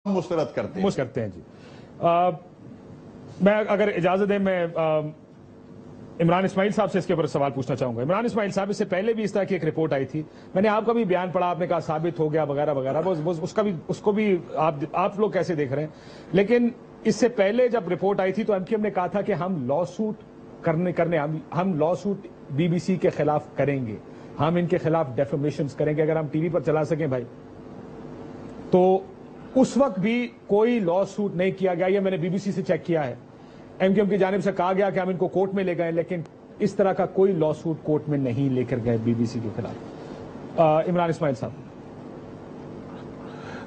मुस्तरद करते हैं जी। मैं अगर इजाजत दें मैं इमरान इस्माइल साहब से इसके ऊपर सवाल पूछना चाहूंगा। इमरान इस्माइल साहब, इससे पहले भी इस तरह की एक रिपोर्ट आई थी, मैंने आपका भी बयान पढ़ा, आपने कहा साबित हो गया वगैरह वगैरह, उसको भी आप लोग कैसे देख रहे हैं? लेकिन इससे पहले जब रिपोर्ट आई थी तो एमक्यूएम ने कहा था कि हम लॉ सूट हम लॉ सूट बीबीसी के खिलाफ करेंगे, हम इनके खिलाफ डेफेमेशन करेंगे अगर हम टीवी पर चला सकें भाई। तो उस वक्त भी कोई लॉ सूट नहीं किया गया, ये मैंने बीबीसी से चेक किया है। एमक्यूएम की जानिब से कहा गया कि हम इनको कोर्ट में ले गए, लेकिन इस तरह का कोई लॉ सूट कोर्ट में नहीं लेकर गए बीबीसी के खिलाफ। इमरान इस्माइल साहब।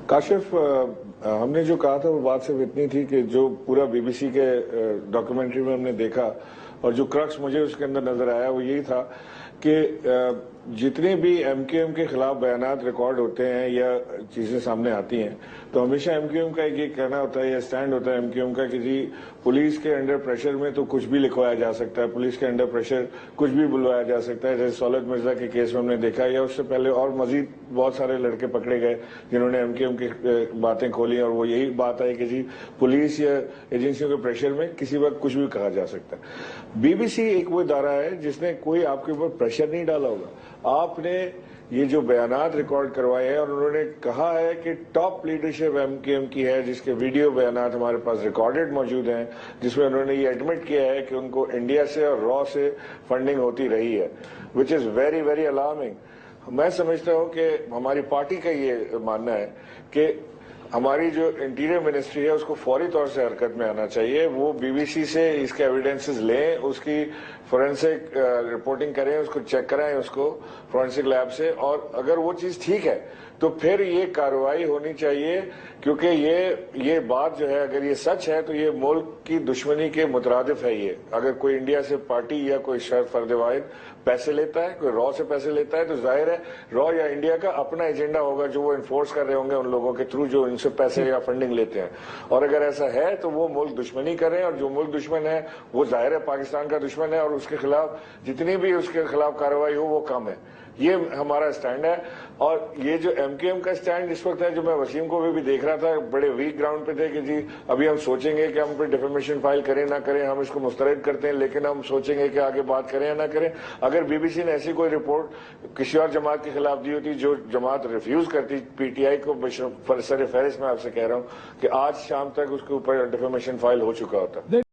काशिफ, हमने जो कहा था वो बात सिर्फ इतनी थी कि जो पूरा बीबीसी के डॉक्यूमेंट्री में हमने देखा और जो क्रक्स मुझे उसके अंदर नजर आया वो यही था कि जितने भी एमक्यूएम के खिलाफ बयानात रिकॉर्ड होते हैं या चीजें सामने आती हैं तो हमेशा एमक्यूएम का ये कहना होता है या स्टैंड होता है एमक्यूएम का कि जी पुलिस के अंडर प्रेशर में तो कुछ भी लिखवाया जा सकता है, पुलिस के अंडर प्रेशर कुछ भी बुलवाया जा सकता है। जैसे सौलत मिर्जा के केस में हमने देखा, या उससे पहले और मजीद बहुत सारे लड़के पकड़े गए जिन्होंने एमक्यूएम की बातें खोली और वो यही बात आई कि जी पुलिस या एजेंसियों के प्रेशर में किसी वक्त कुछ भी कहा जा सकता है। बीबीसी एक वो इदारा है जिसने कोई आपके ऊपर प्रेशर नहीं डाला होगा। आपने ये जो बयानात रिकॉर्ड करवाए हैं और उन्होंने कहा है कि टॉप लीडरशिप एमक्यूएम की है जिसके वीडियो बयानात हमारे पास रिकॉर्डेड मौजूद हैं, जिसमें उन्होंने ये एडमिट किया है कि उनको इंडिया से और रॉ से फंडिंग होती रही है, which is very very alarming. मैं समझता हूं कि हमारी पार्टी का ये मानना है कि हमारी जो इंटीरियर मिनिस्ट्री है उसको फौरी तौर से हरकत में आना चाहिए। वो बीबीसी से इसके एविडेंसेस लें, उसकी फोरेंसिक रिपोर्टिंग करें, उसको चेक कराएं उसको फोरेंसिक लैब से, और अगर वो चीज ठीक है तो फिर ये कार्रवाई होनी चाहिए, क्योंकि ये बात जो है अगर ये सच है तो ये मुल्क की दुश्मनी के मुतरादिफ है। ये अगर कोई इंडिया से पार्टी या कोई फर्द वाहिद पैसे लेता है, कोई रॉ से पैसे लेता है, तो जाहिर है रॉ या इंडिया का अपना एजेंडा होगा जो वो इन्फोर्स कर रहे होंगे उन लोगों के थ्रू जो इनसे पैसे या फंडिंग लेते हैं। और अगर ऐसा है तो वो मुल्क दुश्मनी करें, और जो मुल्क दुश्मन है वो जाहिर है पाकिस्तान का दुश्मन है, और उसके खिलाफ जितनी भी उसके खिलाफ कार्रवाई हो वो कम है। ये हमारा स्टैंड है। और ये जो एमक्यूएम का स्टैंड इस वक्त है, जो मैं वसीम को भी देख रहा था, बड़े वीक ग्राउंड पे थे कि जी अभी हम सोचेंगे कि हम पे डिफेमेशन फाइल करें ना करें, हम इसको मुस्तरद करते हैं लेकिन हम सोचेंगे कि आगे बात करें या ना करें। अगर बीबीसी ने ऐसी कोई रिपोर्ट किसी और जमात के खिलाफ दी होती जो जमात रिफ्यूज करती पीटीआई को, सर फहरिस्त मैं आपसे कह रहा हूं कि आज शाम तक उसके ऊपर डिफेमेशन फाइल हो चुका होता।